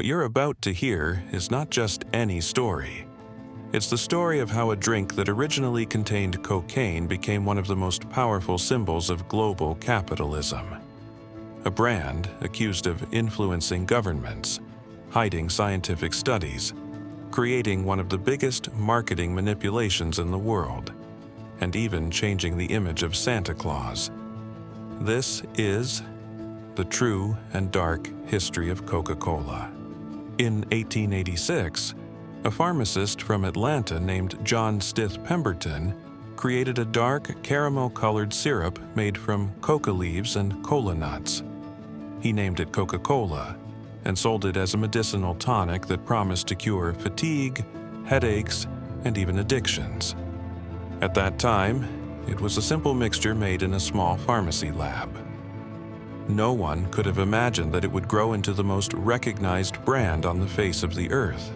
What you're about to hear is not just any story. It's the story of how a drink that originally contained cocaine became one of the most powerful symbols of global capitalism. A brand accused of influencing governments, hiding scientific studies, creating one of the biggest marketing manipulations in the world, and even changing the image of Santa Claus. This is the true and dark history of Coca-Cola. In 1886, a pharmacist from Atlanta named John Stith Pemberton created a dark caramel-colored syrup made from coca leaves and cola nuts. He named it Coca-Cola and sold it as a medicinal tonic that promised to cure fatigue, headaches, and even addictions. At that time, it was a simple mixture made in a small pharmacy lab. No one could have imagined that it would grow into the most recognized brand on the face of the earth.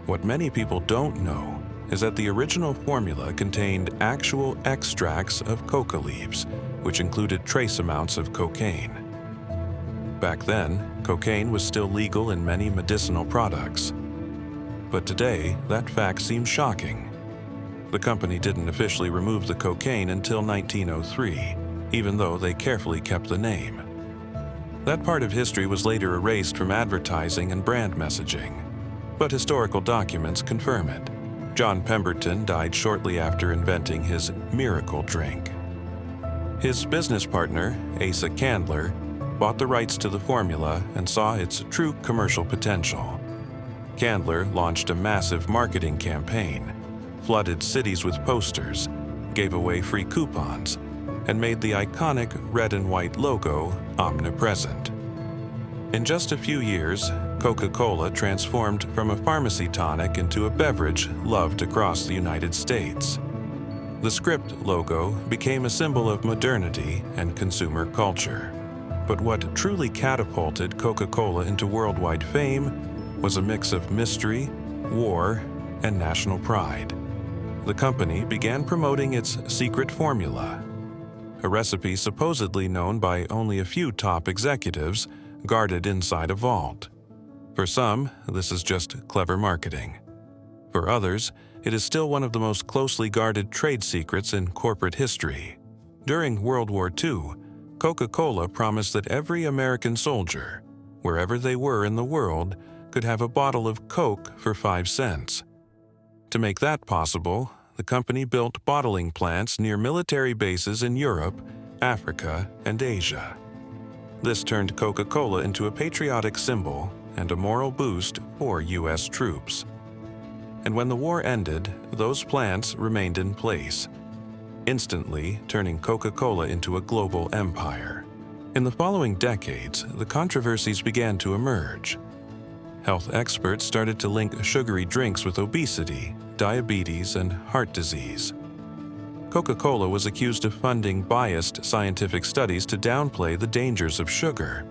What many people don't know is that the original formula contained actual extracts of coca leaves, which included trace amounts of cocaine. Back then, cocaine was still legal in many medicinal products. But today, that fact seems shocking. The company didn't officially remove the cocaine until 1903, even though they carefully kept the name. That part of history was later erased from advertising and brand messaging, but historical documents confirm it. John Pemberton died shortly after inventing his miracle drink. His business partner, Asa Candler, bought the rights to the formula and saw its true commercial potential. Candler launched a massive marketing campaign, flooded cities with posters, gave away free coupons, and made the iconic red and white logo omnipresent. In just a few years, Coca-Cola transformed from a pharmacy tonic into a beverage loved across the United States. The script logo became a symbol of modernity and consumer culture. But what truly catapulted Coca-Cola into worldwide fame was a mix of mystery, war, and national pride. The company began promoting its secret formula, a recipe supposedly known by only a few top executives, guarded inside a vault. For some, this is just clever marketing. For others, it is still one of the most closely guarded trade secrets in corporate history. During World War II, Coca-Cola promised that every American soldier, wherever they were in the world, could have a bottle of Coke for 5 cents. To make that possible, the company built bottling plants near military bases in Europe, Africa, and Asia. This turned Coca-Cola into a patriotic symbol and a moral boost for U.S. troops. And when the war ended, those plants remained in place, instantly turning Coca-Cola into a global empire. In the following decades, the controversies began to emerge. Health experts started to link sugary drinks with obesity, diabetes, and heart disease. Coca-Cola was accused of funding biased scientific studies to downplay the dangers of sugar.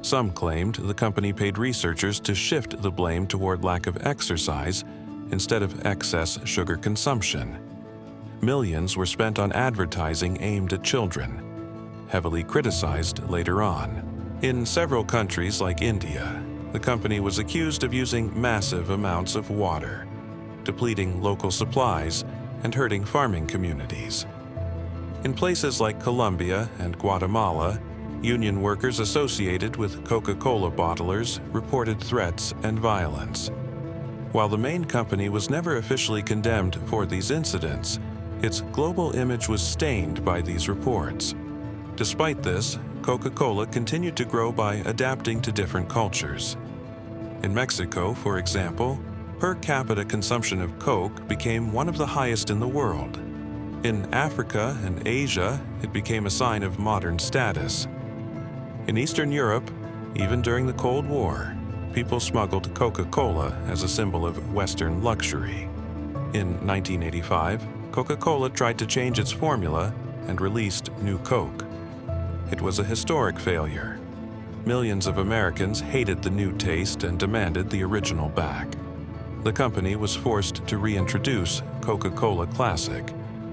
Some claimed the company paid researchers to shift the blame toward lack of exercise instead of excess sugar consumption. Millions were spent on advertising aimed at children, heavily criticized later on. In several countries like India, the company was accused of using massive amounts of water, depleting local supplies and hurting farming communities. In places like Colombia and Guatemala, union workers associated with Coca-Cola bottlers reported threats and violence. While the main company was never officially condemned for these incidents, its global image was stained by these reports. Despite this, Coca-Cola continued to grow by adapting to different cultures. In Mexico, for example, per capita consumption of Coke became one of the highest in the world. In Africa and Asia, it became a sign of modern status. In Eastern Europe, even during the Cold War, people smuggled Coca-Cola as a symbol of Western luxury. In 1985, Coca-Cola tried to change its formula and released New Coke. It was a historic failure. Millions of Americans hated the new taste and demanded the original back. The company was forced to reintroduce Coca-Cola Classic,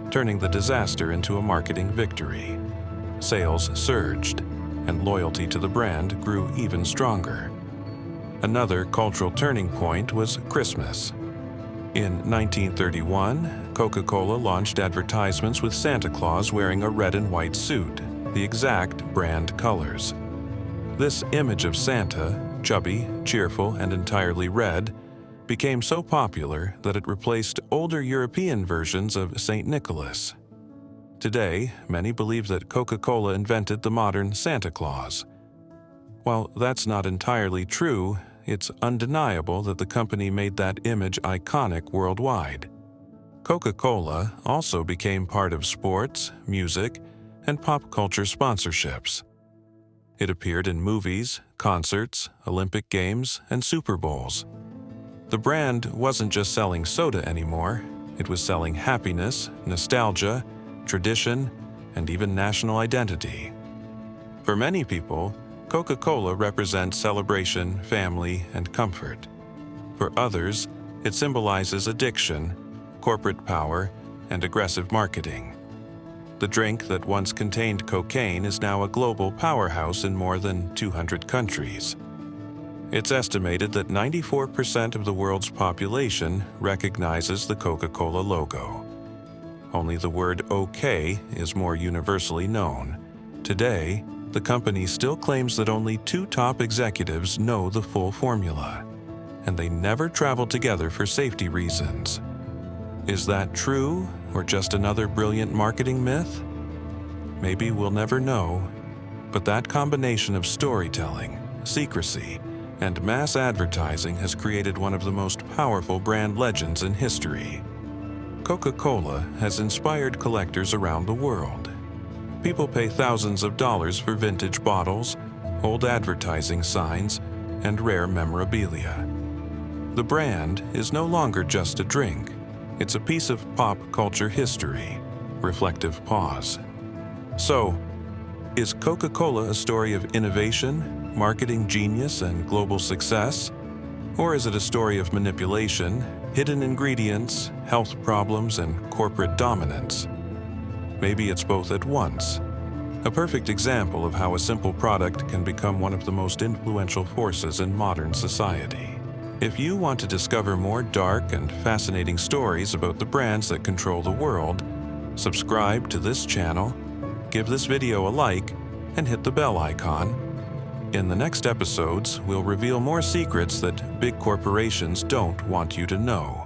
turning the disaster into a marketing victory. Sales surged, and loyalty to the brand grew even stronger. Another cultural turning point was Christmas. In 1931, Coca-Cola launched advertisements with Santa Claus wearing a red and white suit, the exact brand colors. This image of Santa, chubby, cheerful, and entirely red, became so popular that it replaced older European versions of St. Nicholas. Today, many believe that Coca-Cola invented the modern Santa Claus. While that's not entirely true, it's undeniable that the company made that image iconic worldwide. Coca-Cola also became part of sports, music, and pop culture sponsorships. It appeared in movies, concerts, Olympic Games, and Super Bowls. The brand wasn't just selling soda anymore, it was selling happiness, nostalgia, tradition, and even national identity. For many people, Coca-Cola represents celebration, family, and comfort. For others, it symbolizes addiction, corporate power, and aggressive marketing. The drink that once contained cocaine is now a global powerhouse in more than 200 countries. It's estimated that 94% of the world's population recognizes the Coca-Cola logo. Only the word OK is more universally known. Today, the company still claims that only 2 top executives know the full formula, and they never travel together for safety reasons. Is that true, or just another brilliant marketing myth? Maybe we'll never know, but that combination of storytelling, secrecy, and mass advertising has created one of the most powerful brand legends in history. Coca-Cola has inspired collectors around the world. People pay thousands of dollars for vintage bottles, old advertising signs, and rare memorabilia. The brand is no longer just a drink. It's a piece of pop culture history. Reflective pause. So, is Coca-Cola a story of innovation, marketing genius, and global success? Or is it a story of manipulation, hidden ingredients, health problems, and corporate dominance? Maybe it's both at once. A perfect example of how a simple product can become one of the most influential forces in modern society. If you want to discover more dark and fascinating stories about the brands that control the world, subscribe to this channel, give this video a like, and hit the bell icon. In the next episodes, we'll reveal more secrets that big corporations don't want you to know.